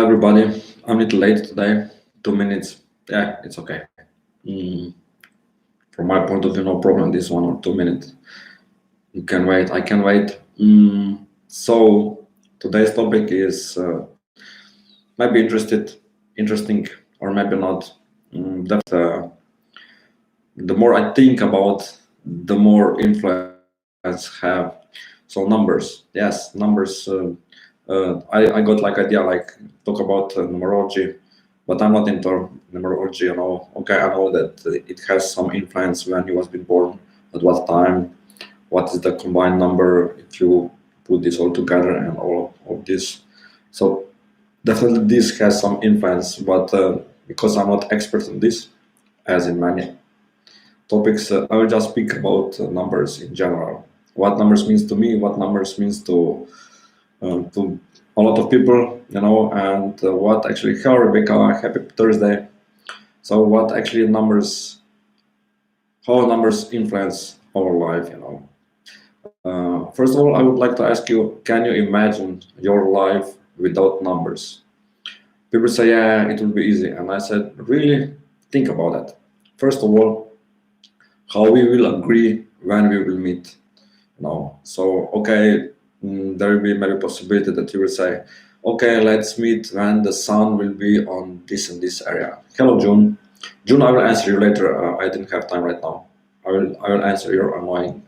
everybody. I'm a little late today. 2 minutes. Yeah, it's okay. Mm, from my point of view, no problem. This 1 or 2 minutes. You can wait. I can wait. So today's topic is maybe interesting, or maybe not. That the more I think about, the more influence have. So numbers, yes, numbers. I got like idea like talk about numerology, but I'm not into numerology. Okay, I know that it has some influence when you was been born, at what time, what is the combined number if you put this all together and all of this. So definitely this has some influence, but because I'm not expert in this, as in many topics, I will just speak about numbers in general. What numbers means to me, what numbers means to a lot of people, and what actually. Hello, Rebecca, happy Thursday. So what actually numbers, how numbers influence our life. First of all, I would like to ask you, can you imagine your life without numbers? People say, yeah, it will be easy. And I said, really, think about that. First of all, how we will agree when we will meet. So okay, there will be maybe possibility that you will say, okay, let's meet when the sun will be on this and this area. Hello, June. June, I will answer you later. I didn't have time right now. I will answer your annoying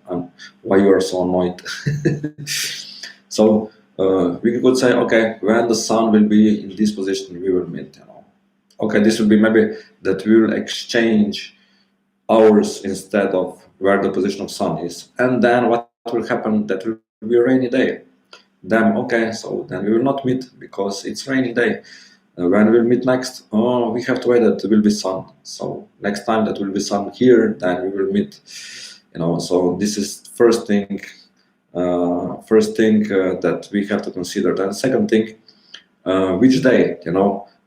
why you are so annoyed. So we could say, okay, when the sun will be in this position, we will meet. Okay, this will be maybe that we will exchange hours instead of where the position of sun is, and then what will happen, that will be a rainy day. Then okay, so then we will not meet because it's rainy day. When we'll meet next, oh, we have to wait that there will be sun. So next time that will be sun here, then we will meet. So this is first thing that we have to consider. Then second thing, which day.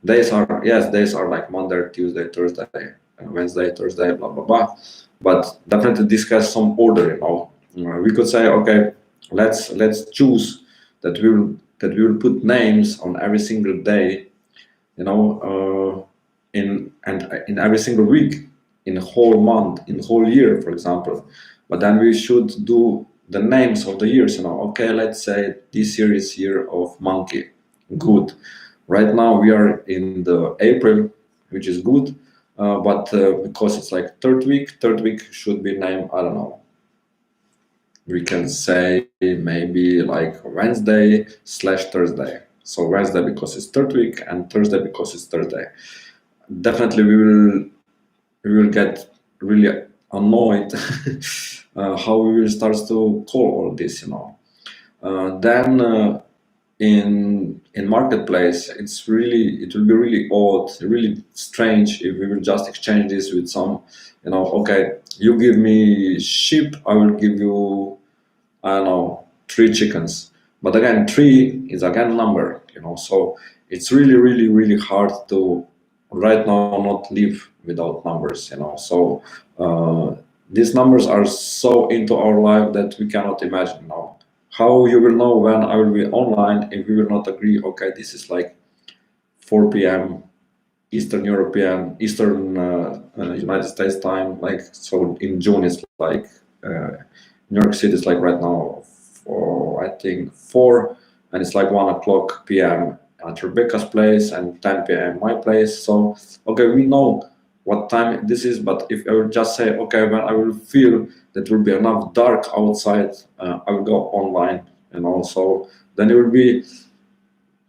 Days are like Monday, Tuesday, Thursday, Wednesday, Thursday, blah blah blah. But definitely this has some order. We could say, okay, let's choose that we will put names on every single day, in every single week, in a whole month, in a whole year, for example. But then we should do the names of the years. Okay, let's say this year is year of monkey. Good. Right now we are in the April, which is good, but because it's like third week should be named, I don't know. We can say maybe like Wednesday/Thursday. So Wednesday because it's third week, and Thursday because it's Thursday. Definitely we will get really annoyed how we will start to call all this. Then in marketplace, it will be really odd, really strange if we will just exchange this with some, okay, you give me sheep, I will give you, I don't know, 3 chickens. But again, 3 is again number, so it's really hard to right now not live without numbers. So these numbers are so into our life that we cannot imagine now. How you will know when I will be online if we will not agree, okay, this is like 4 p.m. Eastern United States time, like, so in June it's like New York City is like right now for, I think, 4, and it's like 1 o'clock p.m. at Rebecca's place and 10 p.m. my place. So okay, we know what time this is, but if I will just say, okay, when I will feel that will be enough dark outside, I will go online, so then it will be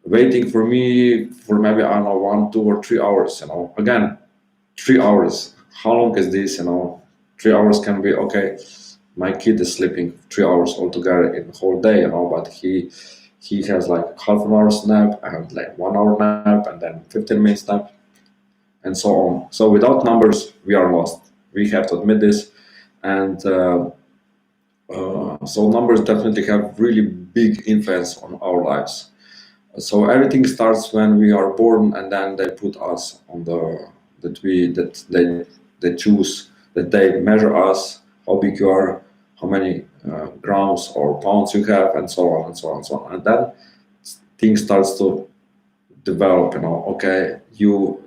waiting for me for maybe, I don't know, 1, 2, or 3 hours. Again, 3 hours. How long is this? 3 hours can be okay. My kid is sleeping 3 hours altogether in the whole day, but he has like half an hour nap and like 1 hour nap and then 15 minutes nap and so on. So without numbers, we are lost. We have to admit this, and so numbers definitely have really big influence on our lives. So everything starts when we are born, and then they put us on they choose, that they measure us, how big you are, how many grams or pounds you have, and so on and so on and so on. And then things starts to develop, okay, you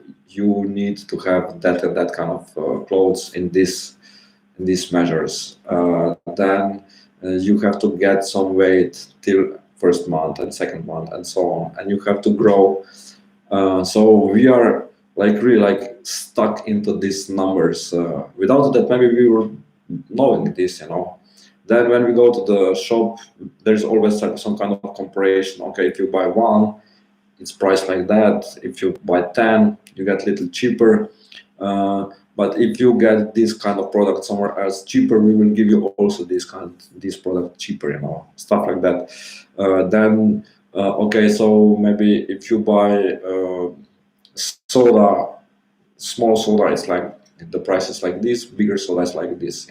need to have that and that kind of clothes in these measures. Then you have to get some weight till first month and second month and so on, and you have to grow. So we are like really like stuck into these numbers. Without that, maybe we were knowing this, Then when we go to the shop, there's always some kind of comparison. Okay, if you buy one, it's priced like that. If you buy 10, you get a little cheaper. But if you get this kind of product somewhere else cheaper, we will give you also this product cheaper, stuff like that. Then okay, so maybe if you buy soda, small soda, it's like the price is like this, bigger soda is like this,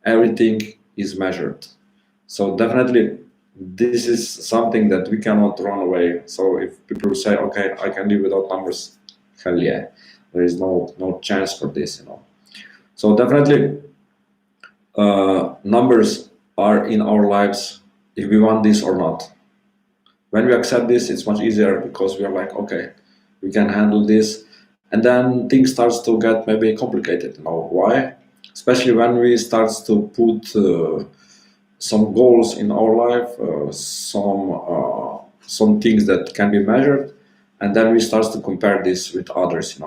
Everything is measured. So definitely this is something that we cannot run away. So if people say, okay, I can live without numbers, hell yeah, there is no chance for this, So definitely numbers are in our lives if we want this or not. When we accept this, it's much easier because we are like, okay, we can handle this. And then things starts to get maybe complicated. Why? Especially when we start to put some goals in our life, some things that can be measured, and then we start to compare this with others.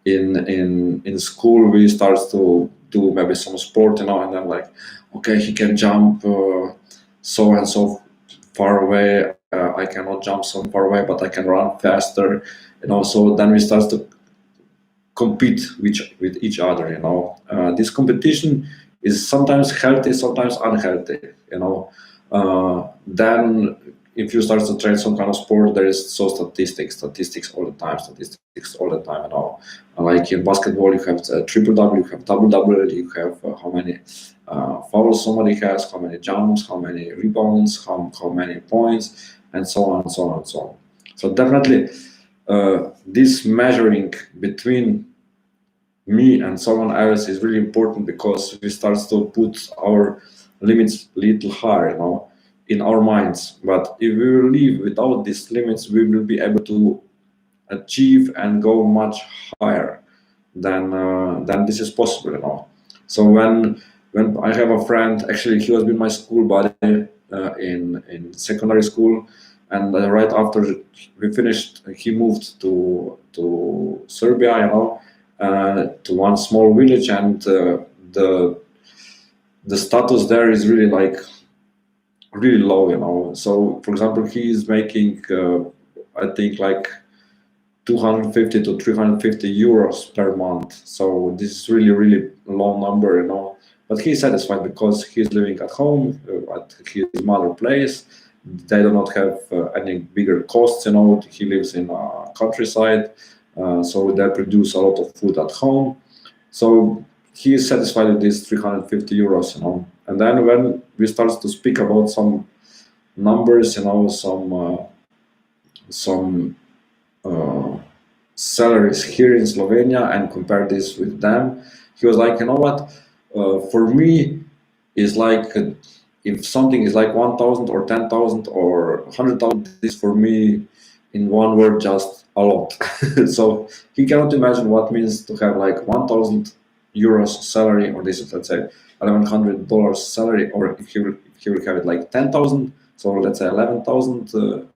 In school we start to do maybe some sport, and then like, okay, he can jump so and so far away. I cannot jump so far away, but I can run faster. So then we start to compete with each other. This competition is sometimes healthy, sometimes unhealthy. Then if you start to train some kind of sport, there is statistics all the time, Like in basketball, you have triple double, you have double double, you have how many fouls somebody has, how many jumps, how many rebounds, how many points, and so on and so on and so on. So definitely this measuring between me and someone else is really important, because we start to put our limits a little higher, in our minds. But if we will live without these limits, we will be able to achieve and go much higher than this is possible, So when I have a friend, actually he was with my school buddy in secondary school, and right after we finished, he moved to Serbia, to one small village, and the status there is really like really low, So for example, he is making I think like 250 to 350 euros per month. So this is really low number, But he's satisfied because he's living at home at his mother place. They do not have any bigger costs, He lives in a countryside, so they produce a lot of food at home. So he is satisfied with these 350 euros, And then when we start to speak about some numbers, some salaries here in Slovenia, and compare this with them, he was like, what? For me, is like if something is like 1,000 or 10,000 or 100,000, this for me, in one word, just a lot. So he cannot imagine what means to have like 1,000 euros salary, or this is, let's say, $1,100 salary, or if he will have it like 10,000, so let's say $11,000,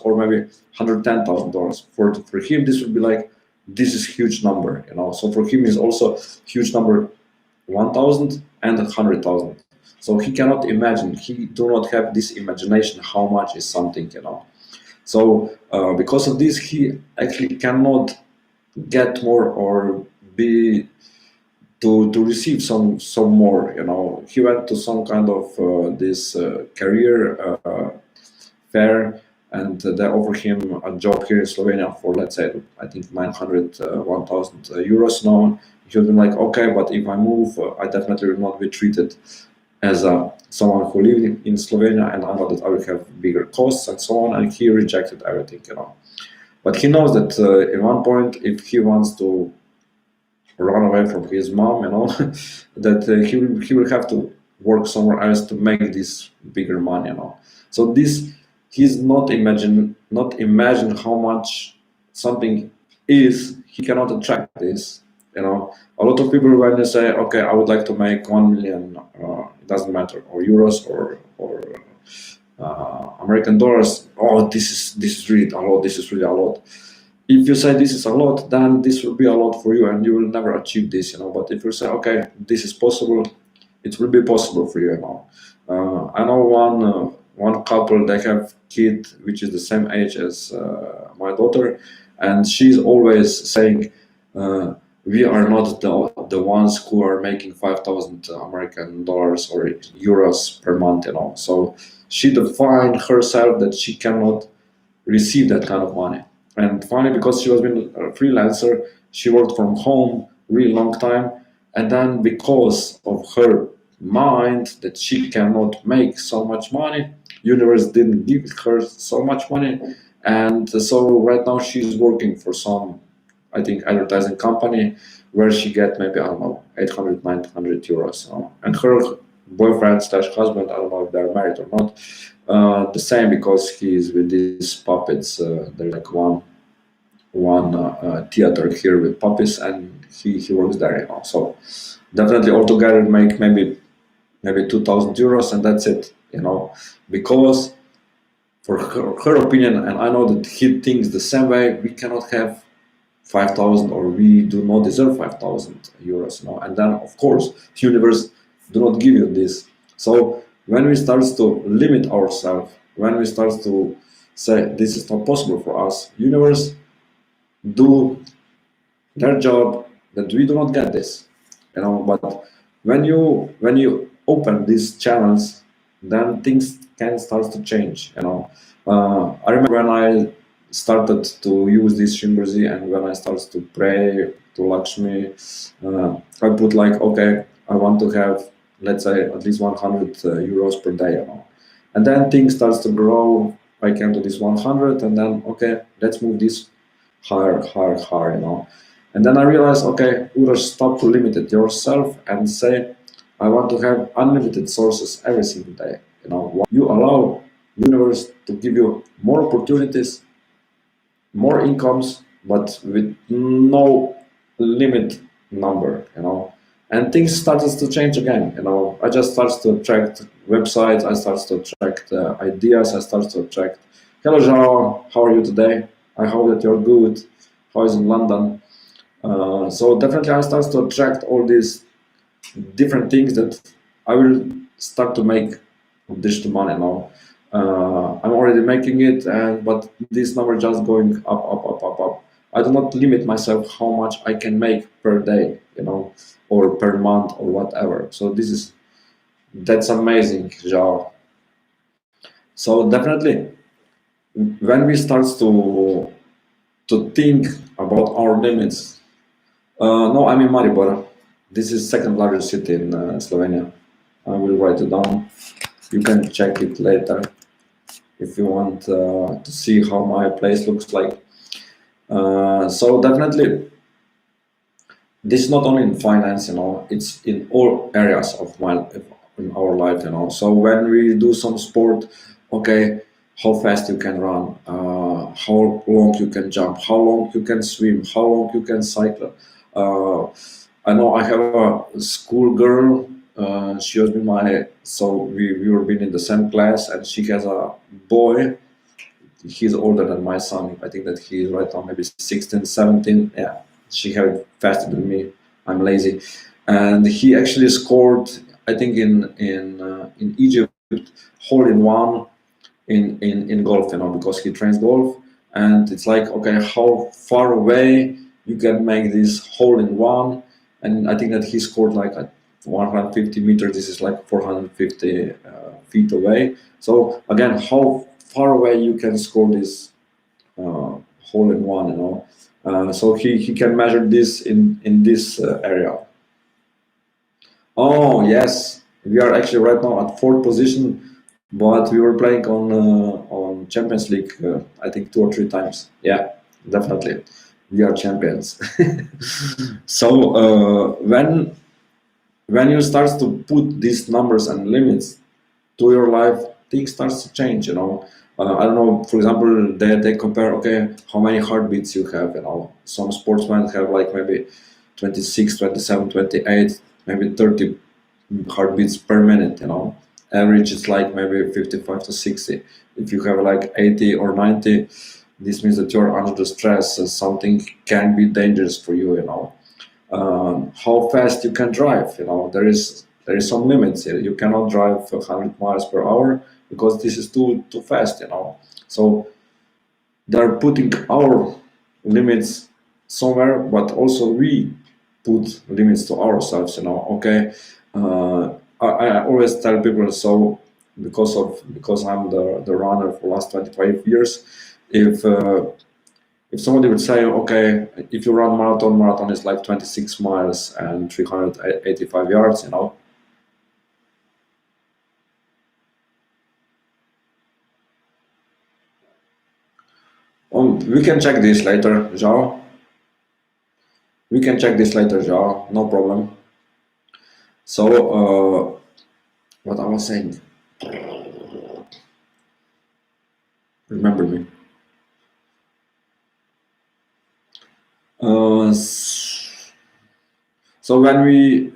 or maybe $110,000. For him, this would be like, this is huge number, So for him is also huge number, 1,000 and 100,000. So he cannot imagine. He do not have this imagination how much is something, So because of this, he actually cannot get more or be to receive some more. He went to some kind of this career fair, and they offer him a job here in Slovenia for, let's say, I think 900, 1,000 euros now. He would be like, okay, but if I move, I definitely will not be treated as someone who lives in Slovenia, and I know that I will have bigger costs and so on. And he rejected everything, But he knows that at one point, if he wants to run away from his mom, that he will have to work somewhere else to make this bigger money, So this he's not imagine how much something is, he cannot attract this. A lot of people, when they say, okay, I would like to make 1 million, it doesn't matter, or euros, or American dollars. Oh, this is really a lot. This is really a lot. If you say this is a lot, then this will be a lot for you, and you will never achieve this. But if you say, okay, this is possible, it will be possible for you. I know one couple. They have kid which is the same age as my daughter, and she's always saying, we are not the ones who are making 5,000 American dollars or euros per month. So she defined herself that she cannot receive that kind of money. And finally, because she was been a freelancer, she worked from home really long time, and then because of her mind that she cannot make so much money, universe didn't give her so much money, and so right now she's working for some, I think, advertising company where she get maybe, I don't know, 800, 900 euros. And her boyfriend slash husband, I don't know if they're married or not, the same, because he's with these puppets. There's like one theater here with puppets, and he works there. So definitely altogether make maybe 2,000 euros, and that's it. Because for her opinion, and I know that he thinks the same way, we cannot have 5,000, or we do not deserve 5,000 euros. And then of course universe do not give you this. So when we start to limit ourselves, when we start to say this is not possible for us, universe do their job that we do not get this. But when you open these channels, then things can start to change. I remember when I started to use this Shimberzi, and when I started to pray to Lakshmi, I put like, okay, I want to have, let's say, at least 100 euros per day. And then things starts to grow. I came to this 100, and then, okay, let's move this higher. And then I realized, okay, Uras, stop to limit it yourself and say, I want to have unlimited sources every single day. You allow universe to give you more opportunities, more incomes, but with no limit number. And things started to change again. I just started to attract websites. I started to attract ideas. I started to attract, hello, João, how are you today? I hope that you're good. How is in London? So definitely I start to attract all these different things that I will start to make digital money now. I'm already making it, but this number just going up. I do not limit myself how much I can make per day, or per month or whatever. So that's amazing, João. So definitely, when we start to think about our limits. No, I'm in Maribor. This is second largest city in Slovenia. I will write it down. You can check it later if you want to see how my place looks like. So definitely, this is not only in finance, it's in all areas of in our life, So when we do some sport, okay, how fast you can run, how long you can jump, how long you can swim, how long you can cycle. I know I have a school girl. She was we were been in the same class, and she has a boy. He's older than my son. I think that he's right now maybe 16, 17. Yeah, she had it faster than me. I'm lazy, and he actually scored, I think, in Egypt, hole in one in golf, because he trains golf, and it's like, okay, how far away you can make this hole in one, and I think that he scored like at 150 meters. This is like 450 feet away. So again, how far away you can score this hole in one, so he can measure this in this area. Oh yes, we are actually right now at fourth position, but we were playing on Champions League, I think 2 or 3 times. Yeah, definitely, we are champions. So when you start to put these numbers and limits to your life, things starts to change. I don't know, for example, they compare, okay, how many heartbeats you have, some sportsmen have like maybe 26, 27, 28, maybe 30 heartbeats per minute, average is like maybe 55 to 60. If you have like 80 or 90, this means that you're under the stress, something can be dangerous for you, how fast you can drive. There is some limits here. You cannot drive 100 miles per hour because this is too fast. So they're putting our limits somewhere, but also we put limits to ourselves. Okay, I always tell people, so because I'm the runner for the last 25 years, if if somebody would say, okay, if you run marathon is like 26 miles and 385 yards, we can check this later, Zhao. We can check this later, Zhao. No problem. So, what I was saying, remember me. So when we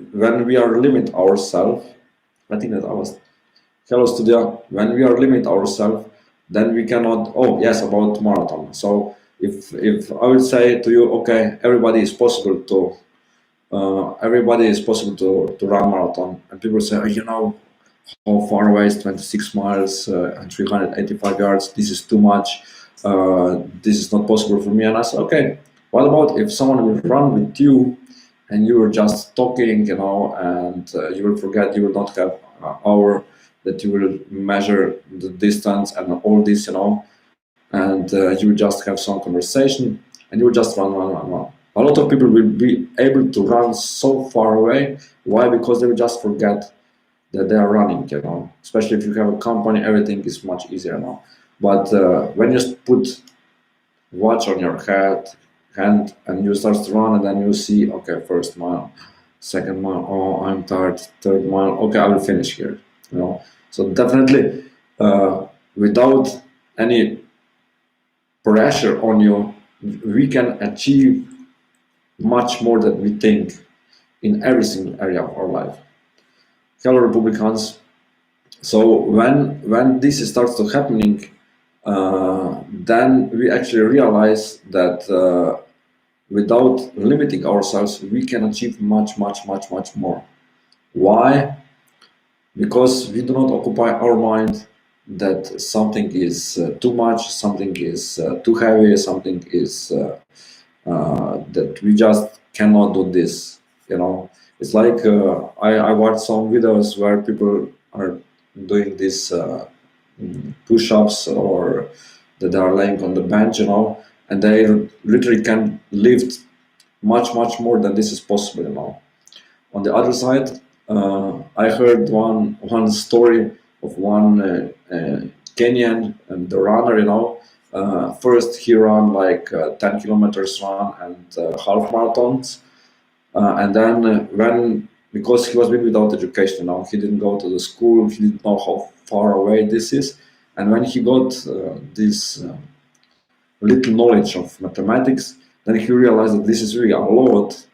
are limit ourselves, I think that I was hello studio. When we are limit ourselves, then we cannot. Oh yes, about marathon. So if I would say to you, okay, everybody is possible to run marathon, and people say, oh, how far away is 26 miles and 385 yards? This is too much. This is not possible for me. And I said, okay, what about if someone will run with you and you were just talking, and you will forget, you will not have an hour that you will measure the distance and all this, and you will just have some conversation and you will just run. A lot of people will be able to run so far away. Why? Because they will just forget that they are running, Especially if you have a company, everything is much easier now. But when you put watch on your hand and you start to run, and then you see, okay, first mile, second mile, oh, I'm tired, third mile, okay, I will finish here, So definitely, without any pressure on you, we can achieve much more than we think in every single area of our life. Hello, Republicans. So when this starts to happening, then we actually realize that without limiting ourselves, we can achieve much, much, much, much more. Why? Because we do not occupy our mind that something is too much, something is too heavy, something is that we just cannot do this. It's like I watched some videos where people are doing this push-ups, or that they are laying on the bench, and they literally can lift much, much more than this is possible, On the other side, I heard one story of one Kenyan and the runner, first he ran like 10 kilometers run and half marathons, and then because he was been without education, he didn't go to the school, he didn't know how far away this is, and when he got this little knowledge of mathematics, then he realized that this is really a lot.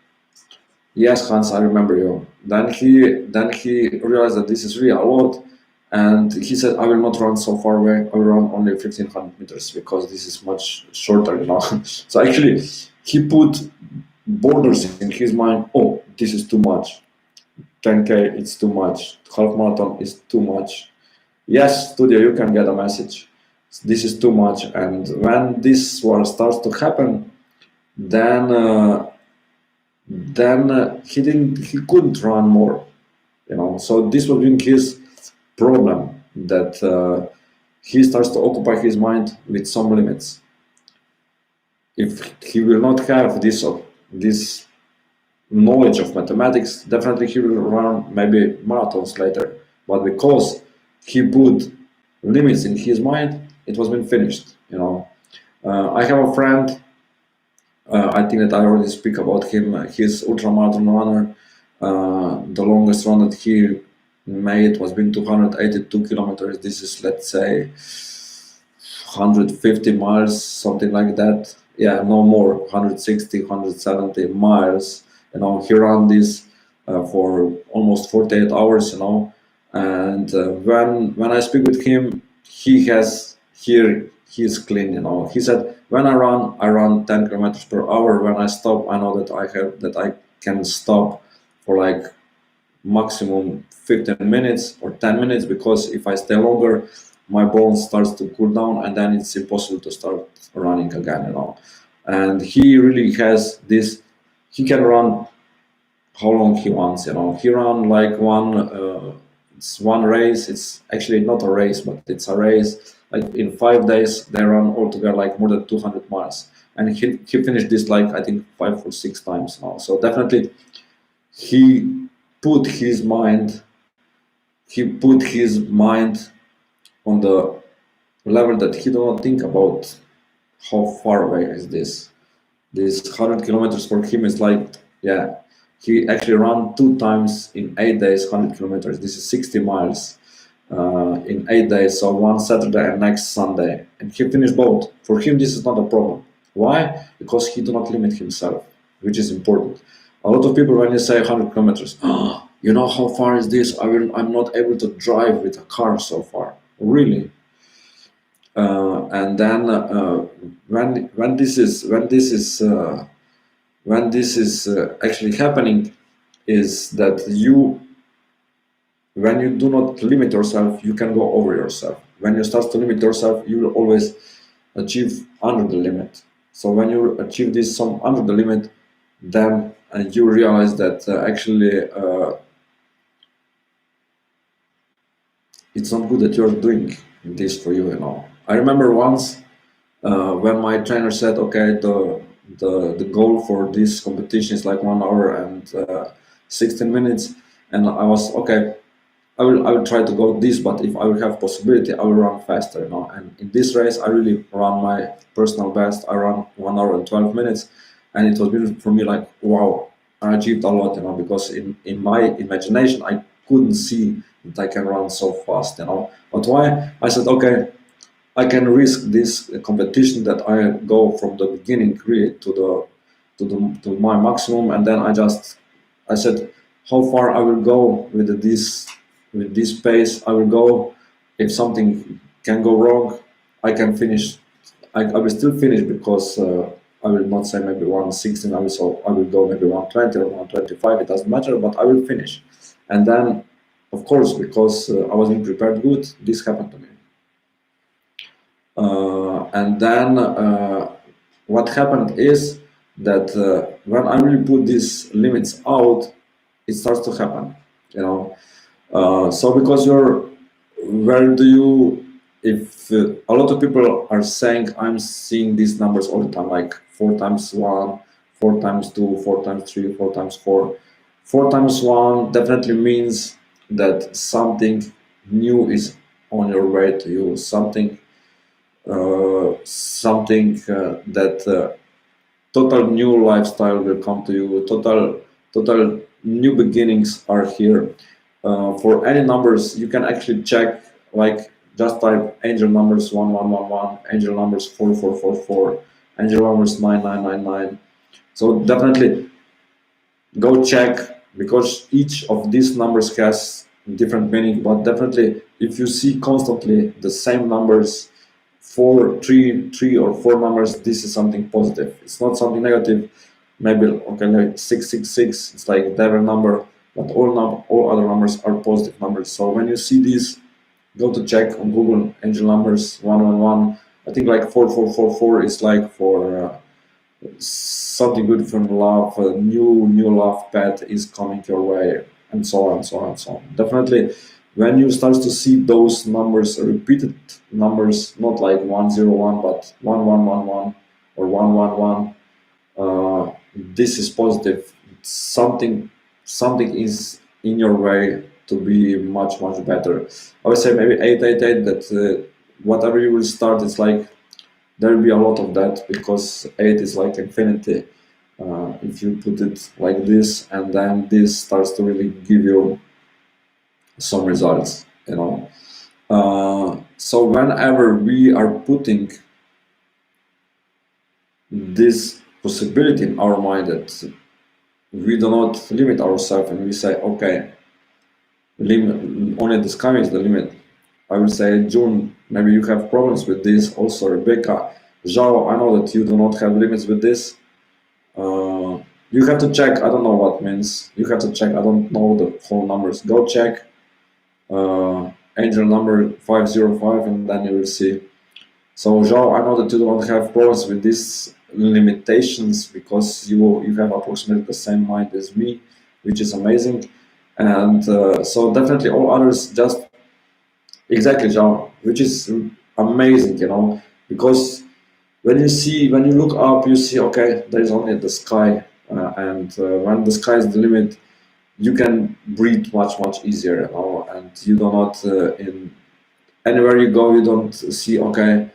Yes, Hans, I remember you. Then he realized that this is really a lot, and he said, "I will not run so far away. I will run only 1,500 meters because this is much shorter." So actually, he put borders in his mind. Oh, this is too much. 10K, it's too much. Half marathon is too much. Yes, studio, you can get a message. This is too much, and when this one starts to happen, then he couldn't run more, So this was been his problem, that he starts to occupy his mind with some limits. If he will not have this knowledge of mathematics, definitely he will run maybe marathons later. But because he put limits in his mind, it was been finished. I have a friend. I think that I already speak about him. He's ultramarathon runner. The longest run that he made was been 282 kilometers. This is, let's say, 150 miles, something like that. Yeah, no more, 160, 170 miles. He ran this for almost 48 hours. And when I speak with him, he's clean. He said, when I run 10 kilometers per hour. When I stop, I know that I can stop for like maximum 15 minutes or 10 minutes, because if I stay longer, my bone starts to cool down, and then it's impossible to start running again. And he really has this. He can run how long he wants. He ran like it's one race. It's actually not a race, but it's a race. Like in 5 days, they run altogether like more than 200 miles, and he finished this like I think 5 or 6 times now. So definitely he put his mind on the level that he do not think about how far away is this. This 100 kilometers for him is like, yeah, he actually ran 2 times in 8 days, 100 kilometers. This is 60 miles in 8 days. So one Saturday and next Sunday. And he finished both. For him, this is not a problem. Why? Because he do not limit himself, which is important. A lot of people, when you say 100 kilometers, you know how far is this? I'm not able to drive with a car so far. Really? And then when this is actually happening, is that when you do not limit yourself, you can go over yourself. When you start to limit yourself, you will always achieve under the limit. So when you achieve this some under the limit, then you realize that actually it's not good that you're doing this for you. I remember once when my trainer said, okay, the goal for this competition is like 1 hour and 16 minutes, and I was okay. I will try to go this, but if I will have possibility, I will run faster. And in this race, I really run my personal best. I ran 1 hour and 12 minutes, and it was beautiful for me. Like, wow, I achieved a lot. Because in my imagination, I couldn't see that I can run so fast. But why? I said, okay, I can risk this competition, that I go from the beginning really to my maximum, and then I said how far I will go with this pace. I will go. If something can go wrong, I can finish. I will still finish, because I will not say maybe 116. I will go maybe 120 or 125. It doesn't matter, but I will finish. And then, of course, because I wasn't prepared good, this happened to me. And then what happened is that when I really put these limits out, it starts to happen. So because if a lot of people are saying, I'm seeing these numbers all the time, like 4 times 1, 4 times 2, 4 times 3, 4 times 4. 4 times 1 definitely means that something new is on your way to you, something that total new lifestyle will come to you, total new beginnings are here. For any numbers, you can actually check, like just type angel numbers 1111, angel numbers 4444, angel numbers 9999. So definitely go check, because each of these numbers has different meaning. But definitely, if you see constantly the same numbers, three or four numbers, this is something positive. It's not something negative. Maybe okay, like 666, it's like devil number, but all other numbers are positive numbers. So when you see these, go to check on Google angel numbers 111. I think like 4444 is like for something good from love, a new love path is coming your way, and so on, so on, so on. Definitely, when you start to see those numbers, repeated numbers, not like 101, but 1111 or 111, this is positive. Something is in your way to be much better. I would say maybe 888, that whatever you will start, it's like there will be a lot of that, because 8 is like infinity. If you put it like this, and then this starts to really give you some results. So whenever we are putting this possibility in our mind that we do not limit ourselves and we say, okay, limit, only the sky is the limit. I will say, June, maybe you have problems with this. Also, Rebecca, Zhao, I know that you do not have limits with this. You have to check. I don't know what means. You have to check. I don't know the whole numbers. Go check angel number 505 and then you will see. So Zhao, I know that you don't have problems with these limitations because you have approximately the same mind as me, which is amazing. And so definitely all others just exactly Zhao, which is amazing, because when you look up, you see, okay, there is only the sky, and when the sky is the limit, you can breathe much easier, and you do not in anywhere you go, you don't see, okay,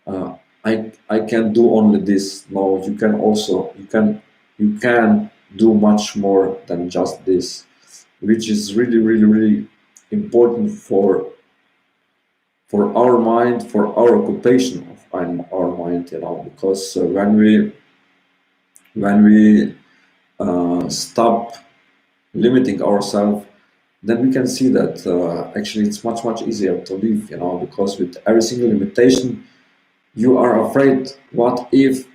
uh, I can do only this. No, you can do much more than just this, which is really important for our mind, for our occupation of our mind, because when we stop limiting ourselves, then we can see that actually it's much easier to live, because with every single limitation, you are afraid, what if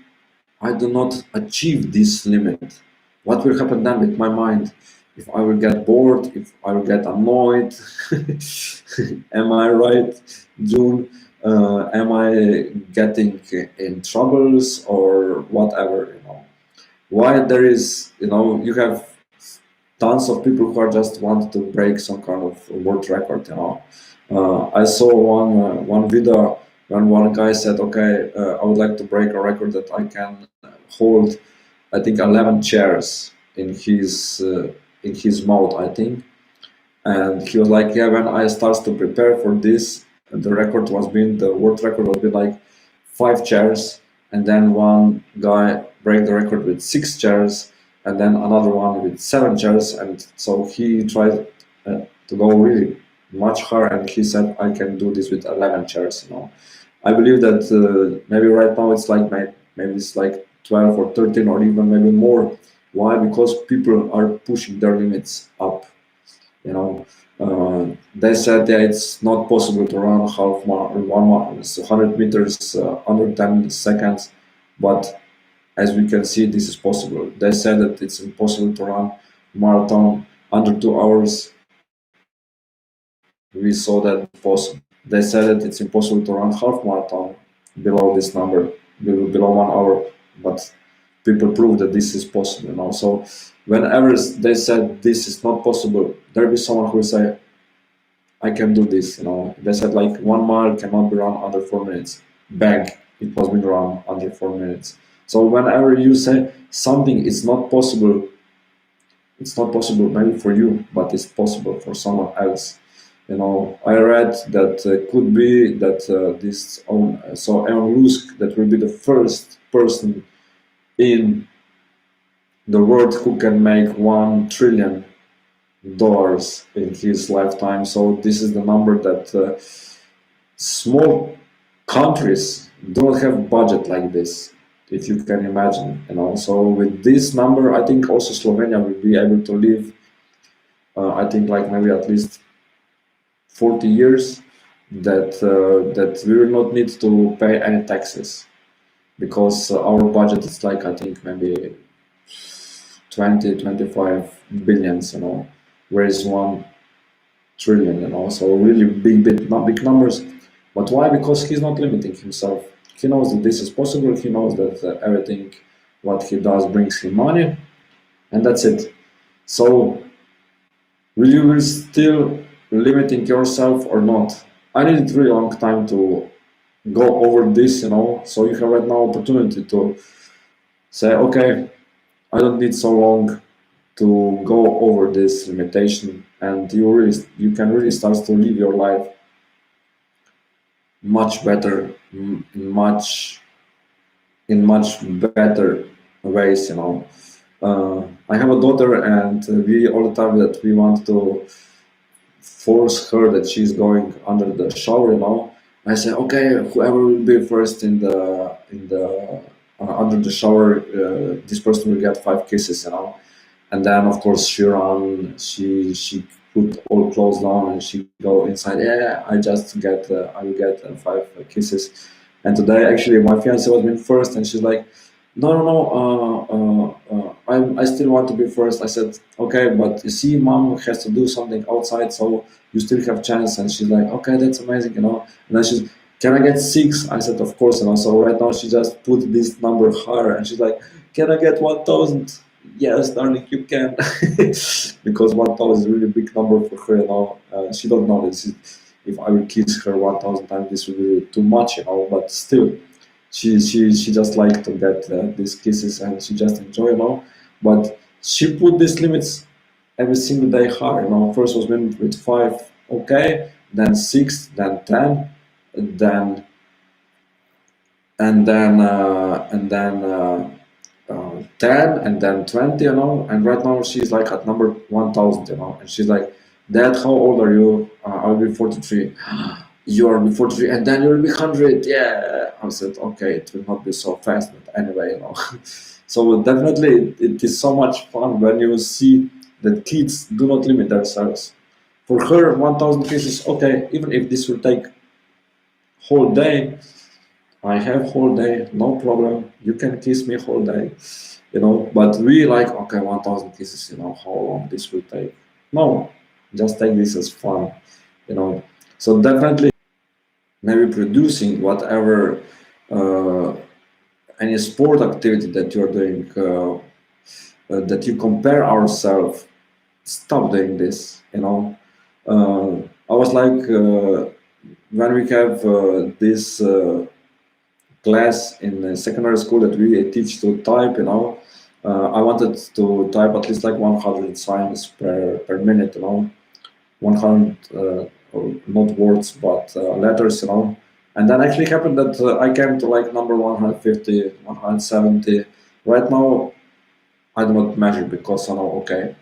I do not achieve this limit? What will happen then with my mind? If I will get bored, if I will get annoyed, am I right, June? Am I getting in troubles or whatever? Why there is, you have tons of people who are just want to break some kind of world record. I saw one video when one guy said, "Okay, I would like to break a record that I can hold, I think 11 chairs in his mouth, I think." And he was like, "Yeah, when I started to prepare for this, the world record was been like 5 chairs, and then one guy break the record with 6 chairs, and then another one with 7 chairs, and so he tried to go really much higher, and he said, I can do this with 11 chairs. I believe that maybe right now it's like maybe it's like 12 or 13 or even maybe more. Why? Because people are pushing their limits up. you know they said, yeah, it's not possible to run half marathon, 1 mile, so 100 meters under 10 seconds, but as we can see, this is possible. They said that it's impossible to run marathon under 2 hours. We saw that possible. They said that it's impossible to run half marathon below this number, below 1 hour, but people prove that this is possible. So whenever they said this is not possible, there will be someone who will say, I can do this. They said like 1 mile cannot be run under 4 minutes. Bang, it was being run under 4 minutes. So whenever you say something is not possible, it's not possible maybe for you, but it's possible for someone else. I read that could be that Elon Musk, that will be the first person in the world who can make $1 trillion in his lifetime. So this is the number that small countries don't have budget like this, if you can imagine. So with this number, I think also Slovenia will be able to live. I think like maybe at least 40 years, that we will not need to pay any taxes, because our budget is like, I think maybe 20-25 billions, whereas 1 trillion, so really big numbers. But why? Because he's not limiting himself. He knows that this is possible. He knows that everything what he does brings him money, and that's it. So you will still limiting yourself or not? I needed really long time to go over this, so you have right now opportunity to say, okay, I don't need so long to go over this limitation, and you can really start to live your life much better, in much better ways. I have a daughter, and we all the time that we want to force her that she's going under the shower, I say, okay, whoever will be first in the under the shower, this person will get 5 kisses, and then of course she ran, she put all clothes down and she go inside. Yeah, I will get 5 kisses. And today actually my fiance was being first, and she's like, no, no, no, I still want to be first. I said, okay, but you see, mom has to do something outside, so you still have chance. And she's like, okay, that's amazing. And then she's, can I get 6? I said, of course. So right now she just put this number higher, and she's like, can I get 1,000? Yes, darling, you can. Because 1,000 is a really big number for her. She don't know this. If I will kiss her 1,000 times, this will be too much. But still, she just like to get these kisses, and she just enjoy. But she put these limits every single day higher. First was with 5, okay, then 6, then 10, then and then 10, and then 20. And right now she's like at number 1,000. And she's like, Dad, how old are you? I'll be 43. You are 43, and then you'll be 100. Yeah, I said, okay, it will not be so fast, but anyway. So definitely it is so much fun when you see that kids do not limit themselves. For her, 1,000 kisses, okay, even if this will take whole day, I have whole day, no problem. You can kiss me whole day, But we like, okay, 1,000 kisses, how long this will take. No, just take this as fun. So definitely, maybe producing whatever any sport activity that you're doing, that you compare ourselves. Stop doing this. I was like, when we have this class in secondary school that we teach to type, I wanted to type at least like 100 signs per minute, 100 not words but letters. And then actually happened that I came to like number 150, 170. Right now I do not measure, because okay,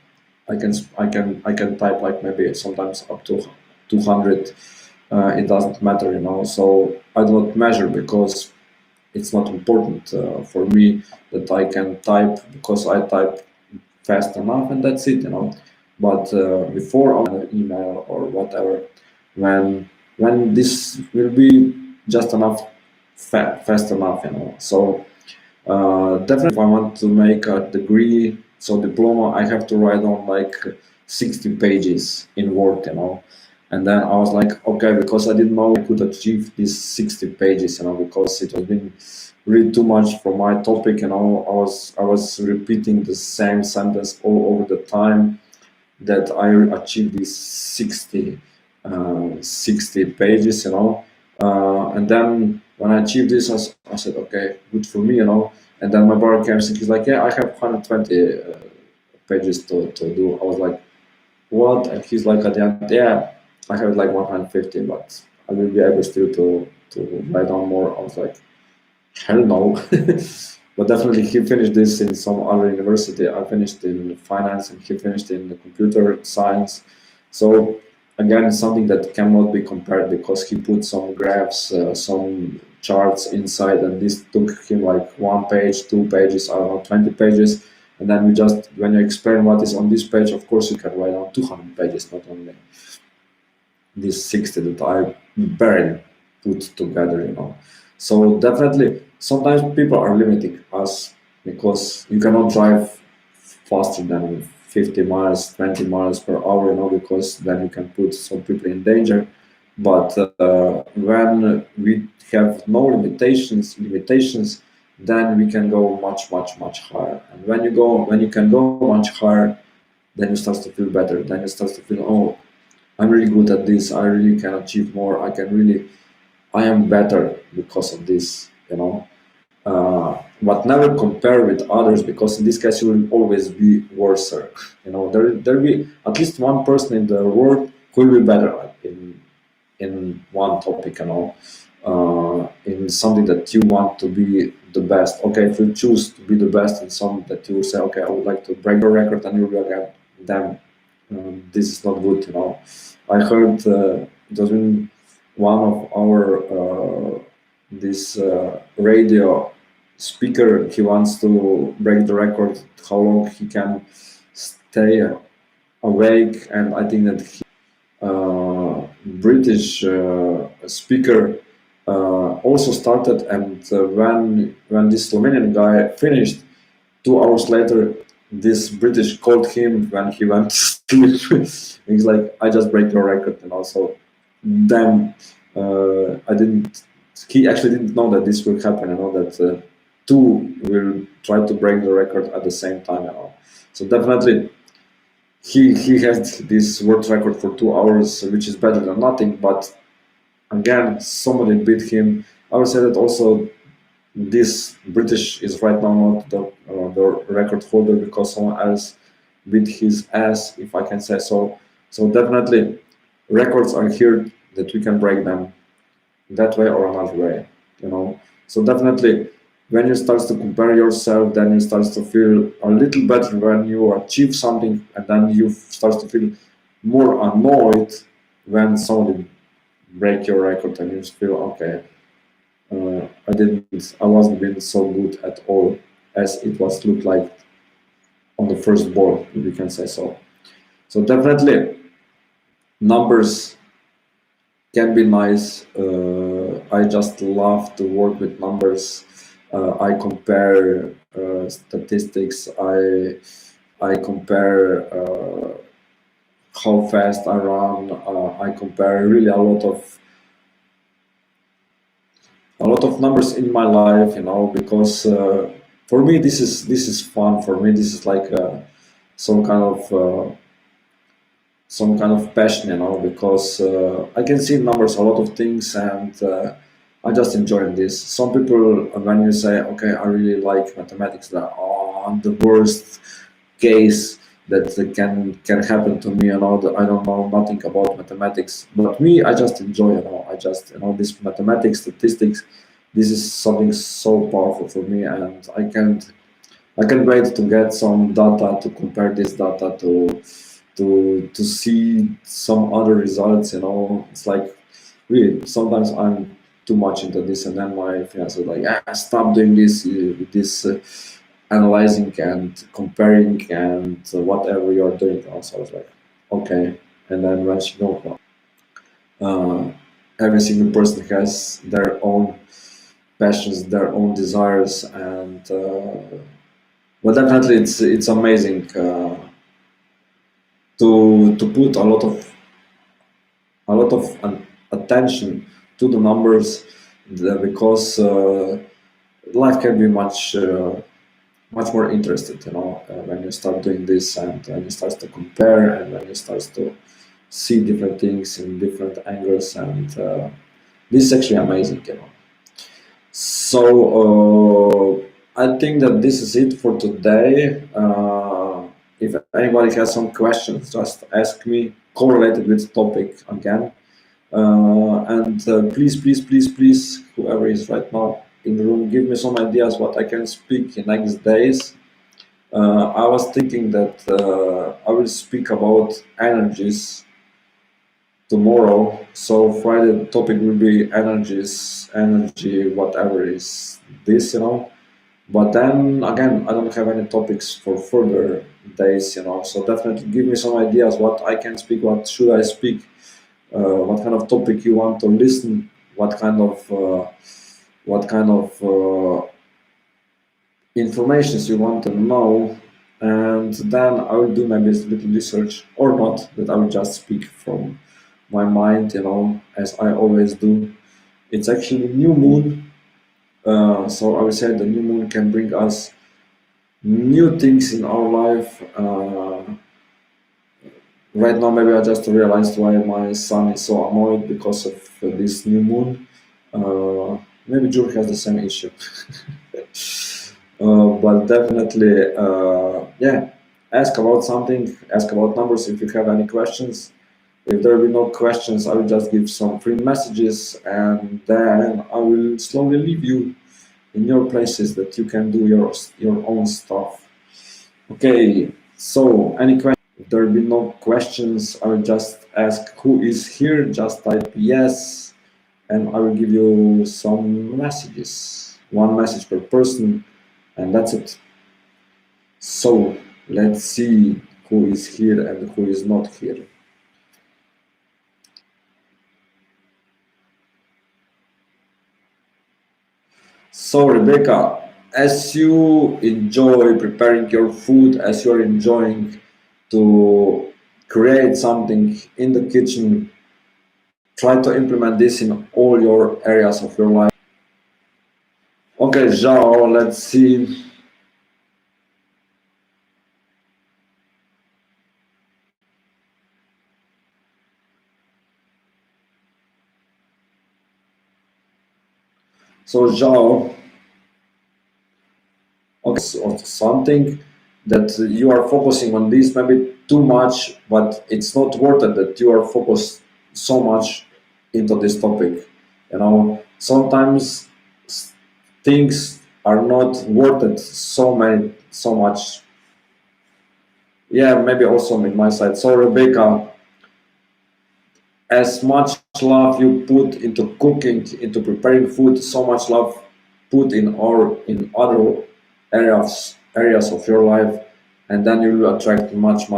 I can type like maybe sometimes up to 200. It doesn't matter. So I do not measure, because it's not important for me that I can type, because I type fast enough, and that's it. But before an email or whatever, when this will be just enough, fast enough. So definitely, if I want to make a degree, so diploma, I have to write on like 60 pages in Word. And then I was like, okay, because I didn't know I could achieve these 60 pages, because it was been really too much for my topic. I was repeating the same sentence all over the time, that I achieved these 60 pages. And then when I achieved this, I said, okay, good for me. And then my brother came and he's like, yeah, I have 120 pages to do. I was like, what? And he's like, at the end, yeah, I have like 150, but I will be able still to write down more. I was like, hell no. But definitely he finished this in some other university. I finished in finance, and he finished in computer science. So again, it's something that cannot be compared, because he put some graphs, some charts inside, and this took him like 1 page, 2 pages, I don't know, 20 pages. And then when you explain what is on this page, of course you can write down 200 pages, not only these 60 that I barely put together. So definitely, sometimes people are limiting us, because you cannot drive faster than 50 miles, 20 miles per hour, because then you can put some people in danger. But when we have no limitations, then we can go much, much, much higher. And when you can go much higher, then you start to feel better. Then you start to feel, oh, I'm really good at this. I really can achieve more. I am better because of this. But never compare with others, because in this case you will always be worse. There will be at least one person in the world who will be better in one topic. In something that you want to be the best. Okay, if you choose to be the best in something that you say, okay, I would like to break your record, and you will get them this is not good, I heard it was in one of our this radio speaker. He wants to break the record how long he can stay awake, and I think that British speaker also started, and when this Slovenian guy finished, 2 hours later, this British called him when he went to sleep. He's like, "I just break your record," and also, then I didn't. He actually didn't know that this will happen. That two will try to break the record at the same time. So definitely, he has this world record for 2 hours, which is better than nothing. But again, somebody beat him. I would say that also this British is right now not the record holder, because someone else beat his ass, if I can say so. So definitely, records are here that we can break them that way or another way. So definitely, when you start to compare yourself, then you start to feel a little better when you achieve something, and then you start to feel more annoyed when somebody break your record, and you feel okay. I wasn't being so good at all as it was looked like on the first ball, if you can say so. So definitely, numbers can be nice. I just love to work with numbers. I compare statistics. I compare how fast I run. I compare really a lot of numbers in my life, because for me this is fun. For me, this is like some kind of passion, because I can see in numbers a lot of things, and I just enjoy this. Some people, when you say, okay, I really like mathematics, that I'm the worst case that can happen to me, that I don't know nothing about mathematics. But me, I just enjoy, I just, this mathematics, statistics, this is something so powerful for me, and I can't wait to get some data to compare this data to see some other results. It's like, really, sometimes I'm too much into this, and then my fiance is like, "Yeah, stop doing this analyzing and comparing and whatever you're doing." Also, I was like, okay. And then when she goes, every single person has their own passions, their own desires, and but definitely it's amazing to put a lot of attention to the numbers, because life can be much more interested, when you start doing this, and when you start to compare, and when you start to see different things in different angles, and this is actually amazing. So I think that this is it for today. If anybody has some questions, just ask me, correlated with the topic again. And please, whoever is right now in the room, give me some ideas what I can speak in next days. I was thinking that I will speak about energies tomorrow. So Friday the topic will be energies, energy, whatever is this. But then again, I don't have any topics for further days. So definitely give me some ideas what I can speak, what should I speak, what kind of topic you want to listen, what kind of informations you want to know, and then I will do maybe a little research or not, that I will just speak from my mind, as I always do. It's actually new moon, so I would say the new moon can bring us new things in our life. Right now, maybe I just realized why my son is so annoyed because of this new moon. Maybe Jure has the same issue. But definitely, yeah, ask about something, ask about numbers if you have any questions. If there will be no questions, I will just give some free messages, and then I will slowly leave you in your places that you can do your own stuff. Okay, so any questions? If there will be no questions, I will just ask who is here, just type yes, and I will give you some messages. One message per person, and that's it. So let's see who is here and who is not here. So Rebecca, as you enjoy preparing your food, as you are enjoying to create something in the kitchen, try to implement this in all your areas of your life. Okay, Zhao, let's see. So Zhao, okay, so something that you are focusing on this maybe too much, but it's not worth it that you are focused so much into this topic. You know, sometimes things are not worth it so much. Yeah, maybe also on my side. So Rebecca, as much love you put into cooking, into preparing food, so much love put in other areas of your life, and then you will attract much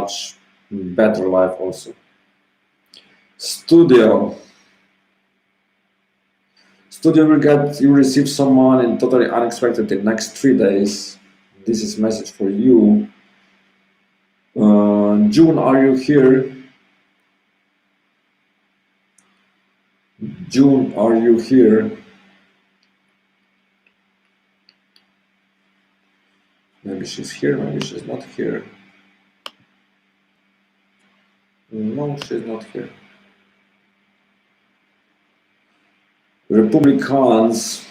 better life also. Studio. Studio will get you receive someone in totally unexpected in next 3 days. This is message for you. June, are you here? June, are you here? Maybe she's here, maybe she's not here. No, she's not here. Republicans.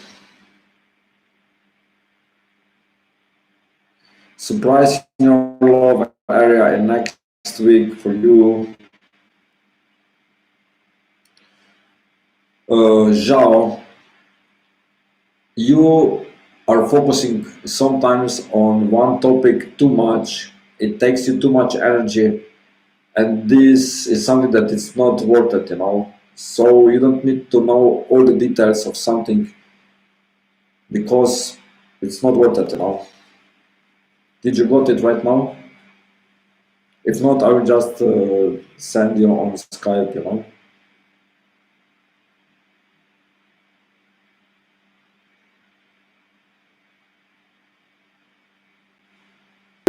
Surprise in your love area in next week for you. Zhao, you are focusing sometimes on one topic too much. It takes you too much energy, and this is something that is not worth it, you know. So you don't need to know all the details of something because it's not worth it, you know. Did you got it right now? If not, I will just send you on Skype, you know.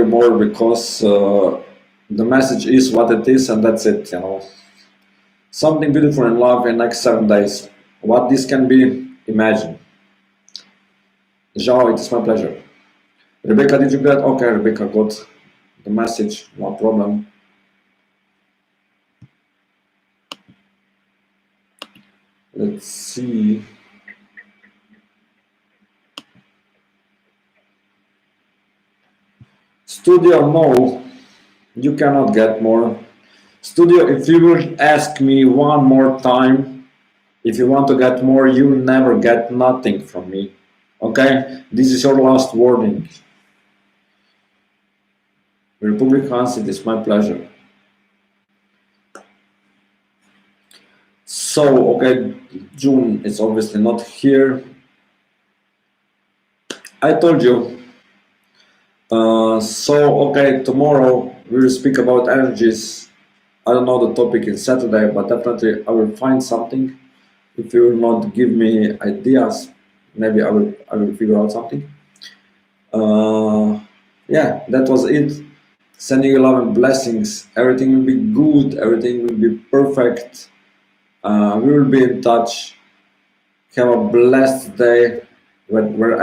More because the message is what it is, and that's it, you know. Something beautiful in love in next 7 days. What this can be, imagine. Zhao, it's my pleasure. Rebecca, did you get? Okay, Rebecca got the message, no problem. Let's see. Studio, no, you cannot get more. Studio, if you will ask me one more time, if you want to get more, you will never get nothing from me. Okay? This is your last warning. Republicans, it is my pleasure. So, okay, June is obviously not here. I told you. So, okay, tomorrow we will speak about energies. I don't know the topic in Saturday, but definitely I will find something. If you will not give me ideas, maybe I will figure out something. Yeah, that was it. Sending you love and blessings. Everything will be good. Everything will be perfect. We will be in touch. Have a blessed day wherever